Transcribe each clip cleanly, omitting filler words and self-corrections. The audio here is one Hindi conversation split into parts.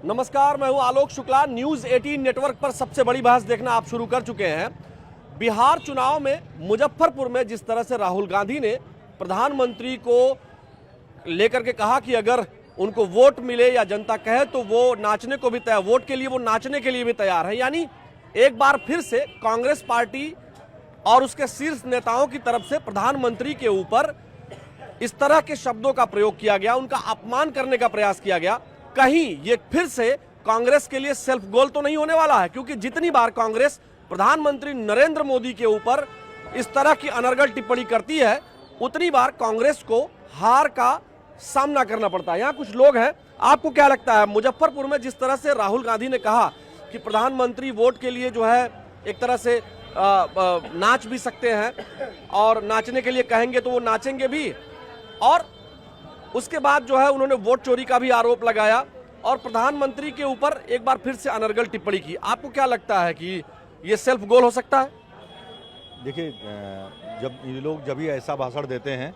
नमस्कार, मैं हूं आलोक शुक्ला। न्यूज़ 18 नेटवर्क पर सबसे बड़ी बहस देखना आप शुरू कर चुके हैं। बिहार चुनाव में मुजफ्फरपुर में जिस तरह से राहुल गांधी ने प्रधानमंत्री को लेकर के कहा कि अगर उनको वोट मिले या जनता कहे तो वो नाचने को भी तैयार, वोट के लिए वो नाचने के लिए भी तैयार है। यानी एक बार फिर से कांग्रेस पार्टी और उसके शीर्ष नेताओं की तरफ से प्रधानमंत्री के ऊपर इस तरह के शब्दों का प्रयोग किया गया, उनका अपमान करने का प्रयास किया गया। कहीं ये फिर से कांग्रेस के लिए सेल्फ गोल तो नहीं होने वाला है, क्योंकि जितनी बार कांग्रेस प्रधानमंत्री नरेंद्र मोदी के ऊपर इस तरह की अनर्गल टिप्पणी करती है, उतनी बार कांग्रेस को हार का सामना करना पड़ता है। यहाँ कुछ लोग हैं, आपको क्या लगता है मुजफ्फरपुर में जिस तरह से राहुल गांधी ने कहा कि प्रधानमंत्री वोट के लिए जो है एक तरह से नाच भी सकते हैं और नाचने के लिए कहेंगे तो वो नाचेंगे भी, और उसके बाद जो है उन्होंने वोट चोरी का भी आरोप लगाया और प्रधानमंत्री के ऊपर एक बार फिर से अनर्गल टिप्पणी की। आपको क्या लगता है कि ये सेल्फ गोल हो सकता है? देखिए, जब ये लोग जब भी ऐसा भाषण देते हैं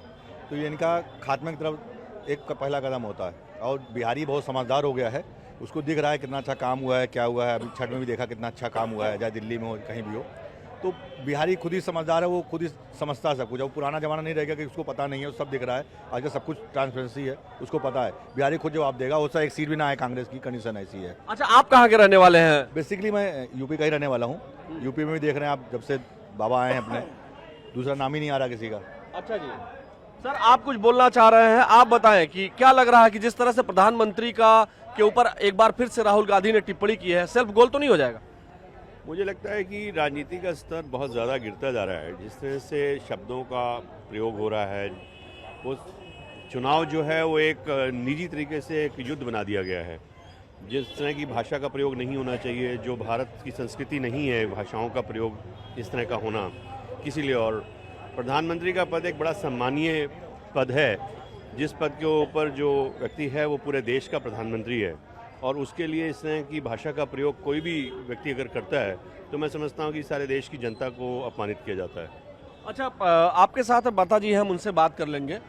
तो ये इनका खात्मे की तरफ एक पहला कदम होता है। और बिहारी बहुत समझदार हो गया है, उसको दिख रहा है कितना अच्छा काम हुआ है, क्या हुआ है। अभी छठ में भी देखा कितना अच्छा काम हुआ है, चाहे दिल्ली में हो कहीं भी हो। तो बिहारी खुद ही समझदार है, वो खुद ही समझता है सब कुछ। अब पुराना जमाना नहीं रहेगा कि उसको पता नहीं है, सब दिख रहा है। आजकल सब कुछ ट्रांसपेरेंसी है, उसको पता है। बिहारी खुद जवाब देगा। उससे एक सीट भी ना आए, कांग्रेस की कंडीशन ऐसी है। अच्छा, आप कहाँ के रहने वाले हैं? बेसिकली मैं यूपी का ही रहने वाला हूँ। यूपी में भी देख रहे हैं आप, जब से बाबा आए हैं अपने, दूसरा नाम ही नहीं आ रहा किसी का। अच्छा जी, सर आप कुछ बोलना चाह रहे हैं, आप बताएं कि क्या लग रहा है कि जिस तरह से प्रधानमंत्री के ऊपर एक बार फिर से राहुल गांधी ने टिप्पणी की है, सेल्फ गोल तो नहीं हो जाएगा? मुझे लगता है कि राजनीति का स्तर बहुत ज़्यादा गिरता जा रहा है। जिस तरह से शब्दों का प्रयोग हो रहा है, वो चुनाव जो है वो एक निजी तरीके से एक युद्ध बना दिया गया है। जिस तरह की भाषा का प्रयोग नहीं होना चाहिए, जो भारत की संस्कृति नहीं है भाषाओं का प्रयोग इस तरह का होना किसी लिए। और प्रधानमंत्री का पद एक बड़ा सम्मानीय पद है, जिस पद के ऊपर जो व्यक्ति है वो पूरे देश का प्रधानमंत्री है, और उसके लिए इस तरह की भाषा का प्रयोग कोई भी व्यक्ति अगर करता है तो मैं समझता हूँ कि सारे देश की जनता को अपमानित किया जाता है। अच्छा, आपके साथ माता जी हम उनसे बात कर लेंगे।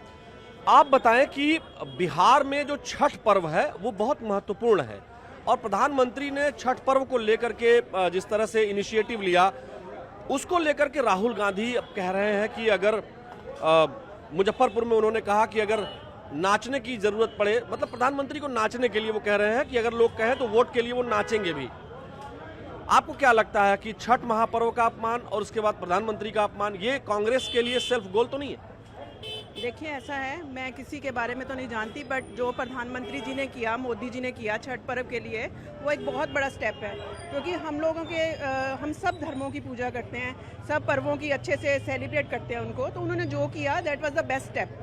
आप बताएं कि बिहार में जो छठ पर्व है वो बहुत महत्वपूर्ण है, और प्रधानमंत्री ने छठ पर्व को लेकर के जिस तरह से इनिशिएटिव लिया, उसको लेकर के राहुल गांधी अब कह रहे हैं कि अगर मुजफ्फरपुर में उन्होंने कहा कि अगर नाचने की जरूरत पड़े, मतलब प्रधानमंत्री को नाचने के लिए वो कह रहे हैं कि अगर लोग कहें तो वोट के लिए वो नाचेंगे भी। आपको क्या लगता है कि छठ महापर्व का अपमान और उसके बाद प्रधानमंत्री का अपमान, ये कांग्रेस के लिए सेल्फ गोल तो नहीं है? देखिए, ऐसा है, मैं किसी के बारे में तो नहीं जानती, बट जो प्रधानमंत्री जी ने किया, मोदी जी ने किया छठ पर्व के लिए, वो एक बहुत बड़ा स्टेप है। क्योंकि हम लोगों के हम सब धर्मों की पूजा करते हैं, सब पर्वों की अच्छे से सेलिब्रेट करते हैं उनको। तो उन्होंने जो किया, that was the best step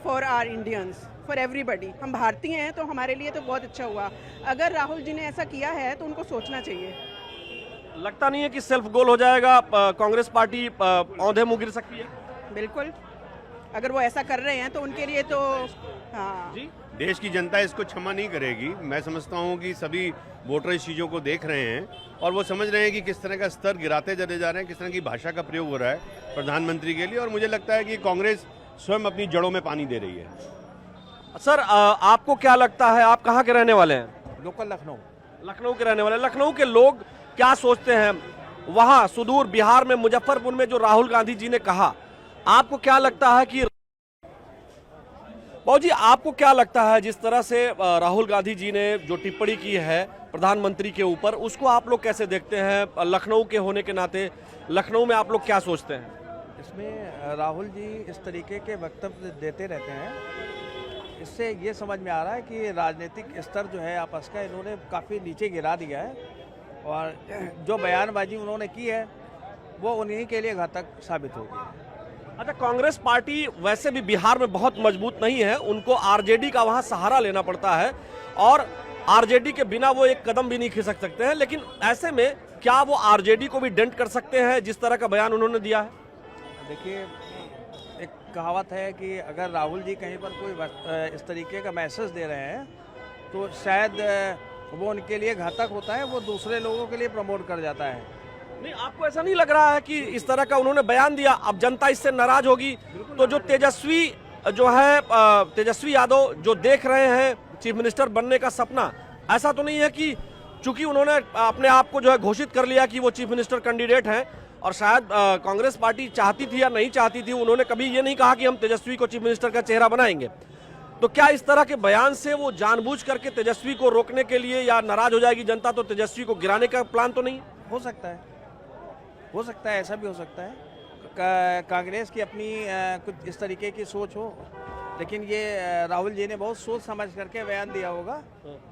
for our Indians, for everybody. हम भारतीय हैं तो हमारे लिए तो बहुत अच्छा हुआ। अगर राहुल जी ने ऐसा किया है तो उनको सोचना चाहिए। लगता नहीं है कि सेल्फ गोल हो जाएगा, कांग्रेस पार्टी औंधे मुंह गिर सकती है? बिल्कुल, अगर वो ऐसा कर रहे हैं तो उनके लिए तो हाँ जी, देश की जनता इसको क्षमा नहीं करेगी। मैं समझता हूँ कि सभी वोटर इस चीज़ों को देख रहे हैं और वो समझ रहे हैं कि किस तरह का स्तर गिराते चले जा रहे हैं, किस तरह की भाषा का प्रयोग हो रहा है प्रधानमंत्री के लिए। और मुझे लगता है कि कांग्रेस स्वयं अपनी जड़ों में पानी दे रही है। सर आपको क्या लगता है, आप कहाँ के रहने वाले हैं? लोकल लखनऊ। लखनऊ के रहने वाले। लखनऊ के लोग क्या सोचते हैं वहां सुदूर बिहार में मुजफ्फरपुर में जो राहुल गांधी जी ने कहा, आपको क्या लगता है कि बाबू जी, आपको क्या लगता है जिस तरह से राहुल गांधी जी ने जो टिप्पणी की है प्रधानमंत्री के ऊपर, उसको आप लोग कैसे देखते हैं? लखनऊ के होने के नाते लखनऊ में आप लोग क्या सोचते हैं? इसमें राहुल जी इस तरीके के वक्तव्य देते रहते हैं, इससे ये समझ में आ रहा है कि राजनीतिक स्तर जो है आपस का इन्होंने काफ़ी नीचे गिरा दिया है, और जो बयानबाजी उन्होंने की है वो उन्हीं के लिए घातक साबित होगी। अच्छा, कांग्रेस पार्टी वैसे भी बिहार में बहुत मजबूत नहीं है, उनको आरजेडी का वहां सहारा लेना पड़ता है, और आरजेडी के बिना वो एक कदम भी नहीं खिसक सकते हैं। लेकिन ऐसे में क्या वो आरजेडी को भी डेंट कर सकते हैं जिस तरह का बयान उन्होंने दिया है? देखिए, एक कहावत है कि अगर राहुल जी कहीं पर कोई इस तरीके का मैसेज दे रहे हैं तो शायद वो उनके लिए घातक होता है, वो दूसरे लोगों के लिए प्रमोट कर जाता है। नहीं, आपको ऐसा नहीं लग रहा है कि इस तरह का उन्होंने बयान दिया, अब जनता इससे नाराज होगी तो जो तेजस्वी यादव जो देख रहे हैं चीफ मिनिस्टर बनने का सपना, ऐसा तो नहीं है कि चूंकि उन्होंने अपने आप को जो है घोषित कर लिया कि वो चीफ मिनिस्टर कैंडिडेट हैं और शायद कांग्रेस पार्टी चाहती थी या नहीं चाहती थी, उन्होंने कभी ये नहीं कहा कि हम तेजस्वी को चीफ मिनिस्टर का चेहरा बनाएंगे, तो क्या इस तरह के बयान से वो जानबूझ करके तेजस्वी को रोकने के लिए, या नाराज हो जाएगी जनता तो तेजस्वी को गिराने का प्लान तो नहीं? हो सकता है, ऐसा भी हो सकता है। कांग्रेस की अपनी कुछ इस तरीके की सोच हो, लेकिन ये राहुल जी ने बहुत सोच समझ करके बयान दिया होगा।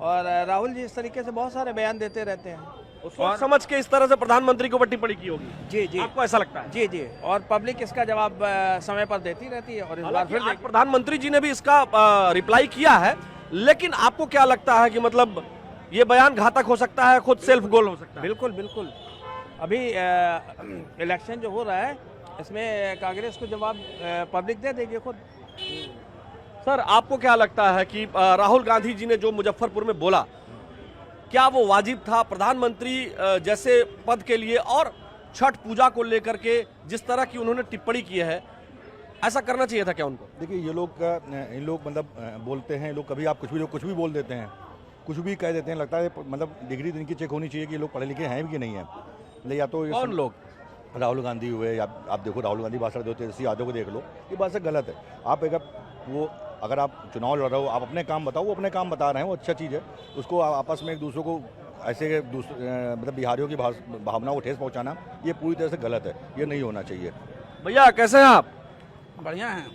और राहुल जी इस तरीके से बहुत सारे बयान देते रहते हैं सोच समझ के इस तरह से प्रधानमंत्री को टिप्पणी की होगी। जी जी, आपको ऐसा लगता है? जी जी, और पब्लिक इसका जवाब समय पर देती रहती है। और इस बार फिर आज प्रधानमंत्री जी ने भी इसका रिप्लाई किया है, लेकिन आपको क्या लगता है कि मतलब ये बयान घातक हो सकता है, खुद सेल्फ गोल हो सकता है? बिल्कुल बिल्कुल। अभी इलेक्शन जो हो रहा है इसमें कांग्रेस को जवाब पब्लिक दे देगी खुद। सर, आपको क्या लगता है कि राहुल गांधी जी ने जो मुजफ्फरपुर में बोला, क्या वो वाजिब था? प्रधानमंत्री जैसे पद के लिए और छठ पूजा को लेकर के जिस तरह की उन्होंने टिप्पणी की है, ऐसा करना चाहिए था क्या उनको? देखिए, ये लोग इन लोग मतलब बोलते हैं, लोग कभी आप कुछ भी बोल देते हैं, कुछ भी कह देते हैं। लगता है मतलब डिग्री इनकी चेक होनी चाहिए कि ये लोग पढ़े लिखे हैं भी कि नहीं है। मतलब या तो कौन लोग? राहुल गांधी हुए, या आप देखो राहुल गांधी भाषण देते, तेजस्वी यादव को देख लो, ये बात से गलत है। आप अगर आप चुनाव लड़ रहे हो, आप अपने काम बताओ, वो अपने काम बता रहे हैं, वो अच्छा चीज़ है। उसको आपस में एक दूसरे को ऐसे मतलब बिहारियों की भावनाओं को ठेस पहुंचाना, ये पूरी तरह से गलत है, ये नहीं होना चाहिए। भैया कैसे हैं आप? बढ़िया है।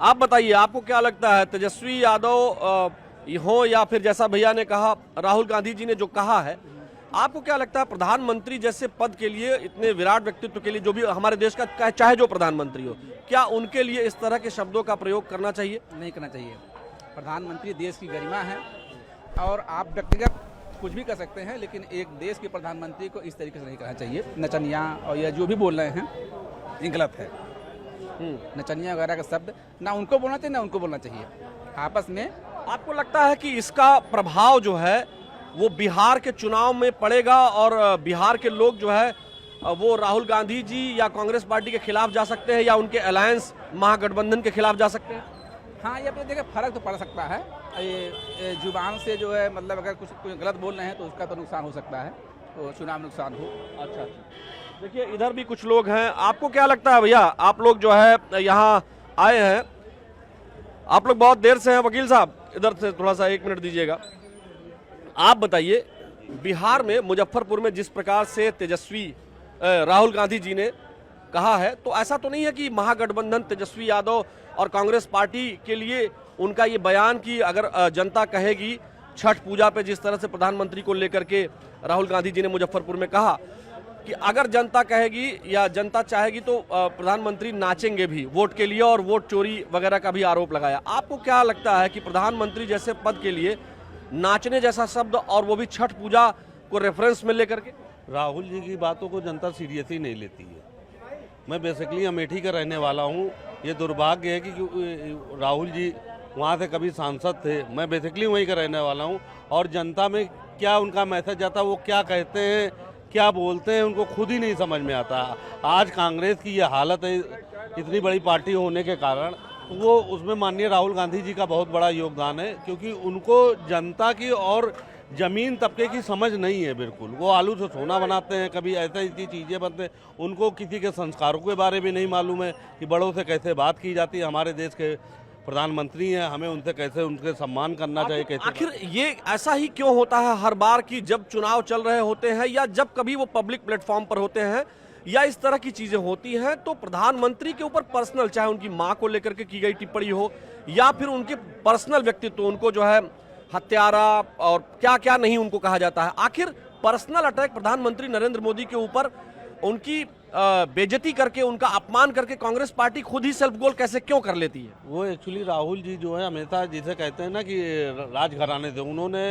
आप बताइए, आपको क्या लगता है, तेजस्वी यादव हो या फिर जैसा भैया ने कहा राहुल गांधी जी ने जो कहा है, आपको क्या लगता है प्रधानमंत्री जैसे पद के लिए, इतने विराट व्यक्तित्व के लिए, जो भी हमारे देश का चाहे जो प्रधानमंत्री हो, क्या उनके लिए इस तरह के शब्दों का प्रयोग करना चाहिए? नहीं करना चाहिए। प्रधानमंत्री देश की गरिमा है और आप व्यक्तिगत कुछ भी कर सकते हैं, लेकिन एक देश के प्रधानमंत्री को इस तरीके से नहीं करना चाहिए। नचनिया और यह जो भी बोल रहे हैं ये गलत है। नचनिया वगैरह का शब्द ना उनको बोलना चाहिए ना उनको बोलना चाहिए आपस में। आपको लगता है कि इसका प्रभाव जो है वो बिहार के चुनाव में पड़ेगा और बिहार के लोग जो है वो राहुल गांधी जी या कांग्रेस पार्टी के खिलाफ जा सकते हैं, या उनके अलायंस महागठबंधन के खिलाफ जा सकते हैं? हाँ, ये देखिए फर्क तो पड़ सकता है। ये जुबान से जो है मतलब अगर कुछ गलत बोल रहे हैं तो उसका तो नुकसान हो सकता है, तो चुनाव नुकसान हो। अच्छा, देखिए इधर भी कुछ लोग हैं। आपको क्या लगता है भैया, आप लोग जो है यहाँ आए हैं, आप लोग बहुत देर से हैं। वकील साहब इधर से थोड़ा सा 1 मिनट दीजिएगा। आप बताइए, बिहार में मुजफ्फरपुर में जिस प्रकार से तेजस्वी राहुल गांधी जी ने कहा है, तो ऐसा तो नहीं है कि महागठबंधन तेजस्वी यादव और कांग्रेस पार्टी के लिए उनका ये बयान कि अगर जनता कहेगी छठ पूजा पे, जिस तरह से प्रधानमंत्री को लेकर के राहुल गांधी जी ने मुजफ्फरपुर में कहा कि अगर जनता कहेगी या जनता चाहेगी तो प्रधानमंत्री नाचेंगे भी वोट के लिए, और वोट चोरी वगैरह का भी आरोप लगाया। आपको क्या लगता है कि प्रधानमंत्री जैसे पद के लिए नाचने जैसा शब्द, और वो भी छठ पूजा को रेफरेंस में लेकर के? राहुल जी की बातों को जनता सीरियस ही नहीं लेती है। मैं बेसिकली अमेठी का रहने वाला हूँ। ये दुर्भाग्य है कि राहुल जी वहाँ से कभी सांसद थे, मैं बेसिकली वहीं का रहने वाला हूँ, और जनता में क्या उनका मैसेज जाता है, वो क्या कहते हैं, क्या बोलते हैं, उनको खुद ही नहीं समझ में आता। आज कांग्रेस की ये हालत है, इतनी बड़ी पार्टी होने के कारण, वो उसमें माननीय राहुल गांधी जी का बहुत बड़ा योगदान है, क्योंकि उनको जनता की और जमीन तबके की समझ नहीं है बिल्कुल। वो आलू से सोना बनाते हैं, कभी ऐसी चीज़ें बनते हैं, उनको किसी के संस्कारों के बारे में नहीं मालूम है कि बड़ों से कैसे बात की जाती है। हमारे देश के प्रधानमंत्री हैं, हमें उनसे कैसे उनके सम्मान करना चाहिए, कैसे। आखिर ये ऐसा ही क्यों होता है हर बार कि जब चुनाव चल रहे होते हैं या जब कभी वो पब्लिक प्लेटफॉर्म पर होते हैं या इस तरह की चीजें होती हैं, तो प्रधानमंत्री के ऊपर पर्सनल, चाहे उनकी मां को लेकर के की गई टिप्पणी हो या फिर उनके पर्सनल व्यक्तित्व, उनको जो है हत्यारा और क्या क्या नहीं उनको कहा जाता है, आखिर पर्सनल अटैक प्रधानमंत्री नरेंद्र मोदी के ऊपर, उनकी बेइज्जती करके, उनका अपमान करके कांग्रेस पार्टी खुद ही सेल्फ गोल कैसे क्यों कर लेती है? वो एक्चुअली राहुल जी जो है हमेशा जिसे कहते हैं ना कि राजघराने से, उन्होंने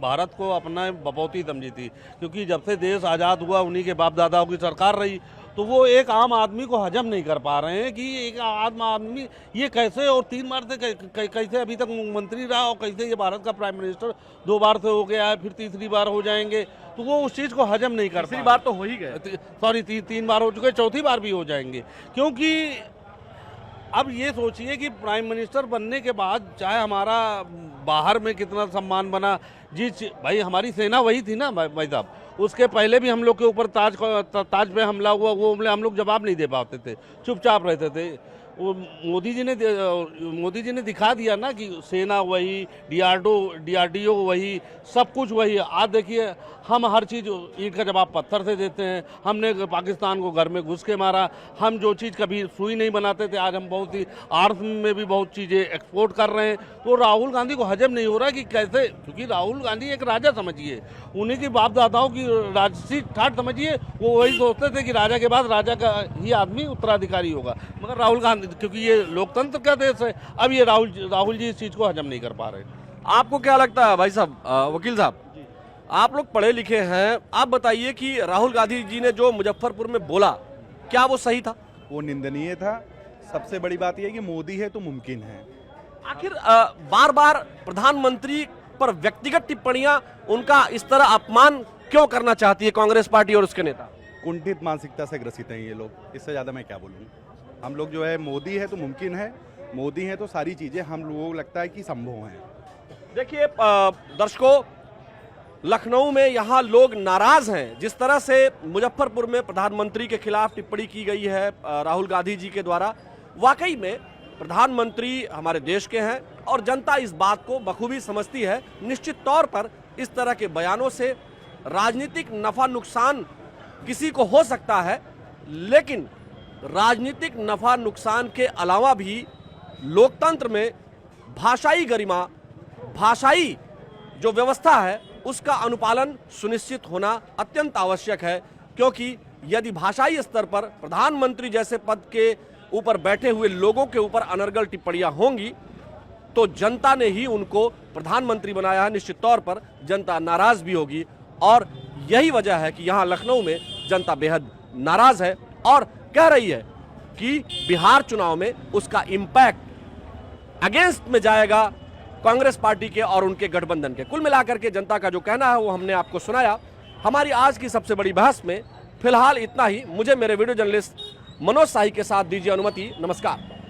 भारत को अपना बपौती समझी थी, क्योंकि जब से देश आज़ाद हुआ उन्हीं के बाप दादाओं की सरकार रही, तो वो एक आम आदमी को हजम नहीं कर पा रहे हैं कि एक आम आदमी ये कैसे, और 3 बार से कैसे अभी तक मंत्री रहा, और कैसे ये भारत का प्राइम मिनिस्टर 2 बार से हो गया है, फिर तीसरी बार हो जाएंगे, तो वो उस चीज़ को हजम नहीं कर पा। तीसरी बार तो हो ही गए, सॉरी 3 बार हो चुके, चौथी बार भी हो जाएंगे, क्योंकि अब ये सोचिए कि प्राइम मिनिस्टर बनने के बाद चाहे हमारा बाहर में कितना सम्मान बना, भाई हमारी सेना वही थी ना भाई साहब। उसके पहले भी हम लोग के ऊपर ताज पे हमला हुआ, वो हम लोग जवाब नहीं दे पाते थे, चुपचाप रहते थे। वो मोदी जी ने दिखा दिया ना कि सेना वही, DRDO वही, सब कुछ वही। आज देखिए हम हर चीज़ ईंट का जवाब पत्थर से देते हैं। हमने पाकिस्तान को घर में घुस के मारा। हम जो चीज़ कभी सुई नहीं बनाते थे, आज हम बहुत ही आर्थ में भी बहुत चीज़ें एक्सपोर्ट कर रहे हैं। तो राहुल गांधी को हजम नहीं हो रहा कि कैसे, क्योंकि राहुल गांधी एक राजा समझिए, उन्हीं की बाप दादाओं की राजसी ठाठ समझिए, वो वही सोचते थे कि राजा के बाद राजा का ही आदमी उत्तराधिकारी होगा। मगर राहुल गांधी, क्योंकि ये लोकतंत्र का देश है, अब ये राहुल जी इस चीज़ को हजम नहीं कर पा रहे। आपको क्या लगता है भाई साहब, वकील साहब, आप लोग पढ़े लिखे हैं, आप बताइए कि राहुल गांधी जी ने जो मुजफ्फरपुर में बोला, क्या वो सही था? वो निंदनीय था। सबसे बड़ी बात यह है कि मोदी है तो मुमकिन है। आखिर बार बार प्रधानमंत्री पर व्यक्तिगत टिप्पणियां, उनका इस तरह अपमान क्यों करना चाहती है कांग्रेस पार्टी और उसके नेता? कुंठित मानसिकता से ग्रसित हैं ये लोग, इससे ज़्यादा मैं क्या बोलूँ। हम लोग जो है, मोदी है तो मुमकिन है, मोदी है तो सारी चीज़ें हम लोगों को लगता है कि संभव हैं। देखिए दर्शकों, लखनऊ में यहाँ लोग नाराज हैं जिस तरह से मुजफ्फरपुर में प्रधानमंत्री के खिलाफ टिप्पणी की गई है राहुल गांधी जी के द्वारा। वाकई में प्रधानमंत्री हमारे देश के हैं और जनता इस बात को बखूबी समझती है। निश्चित तौर पर इस तरह के बयानों से राजनीतिक नफा नुकसान किसी को हो सकता है, लेकिन राजनीतिक नफा नुकसान के अलावा भी लोकतंत्र में भाषाई गरिमा, भाषाई जो व्यवस्था है, उसका अनुपालन सुनिश्चित होना अत्यंत आवश्यक है। क्योंकि यदि भाषाई स्तर पर प्रधानमंत्री जैसे पद के ऊपर बैठे हुए लोगों के ऊपर अनर्गल टिप्पणियां होंगी, तो जनता ने ही उनको प्रधानमंत्री बनाया है। निश्चित तौर पर जनता नाराज भी होगी और यही वजह है कि यहाँ लखनऊ में जनता बेहद नाराज है और कह रही है कि बिहार चुनाव में उसका इम्पैक्ट अगेंस्ट में जाएगा कांग्रेस पार्टी के और उनके गठबंधन के। कुल मिलाकर के जनता का जो कहना है वो हमने आपको सुनाया। हमारी आज की सबसे बड़ी बहस में फिलहाल इतना ही। मुझे मेरे वीडियो जर्नलिस्ट मनोज शाही के साथ दीजिए अनुमति। नमस्कार।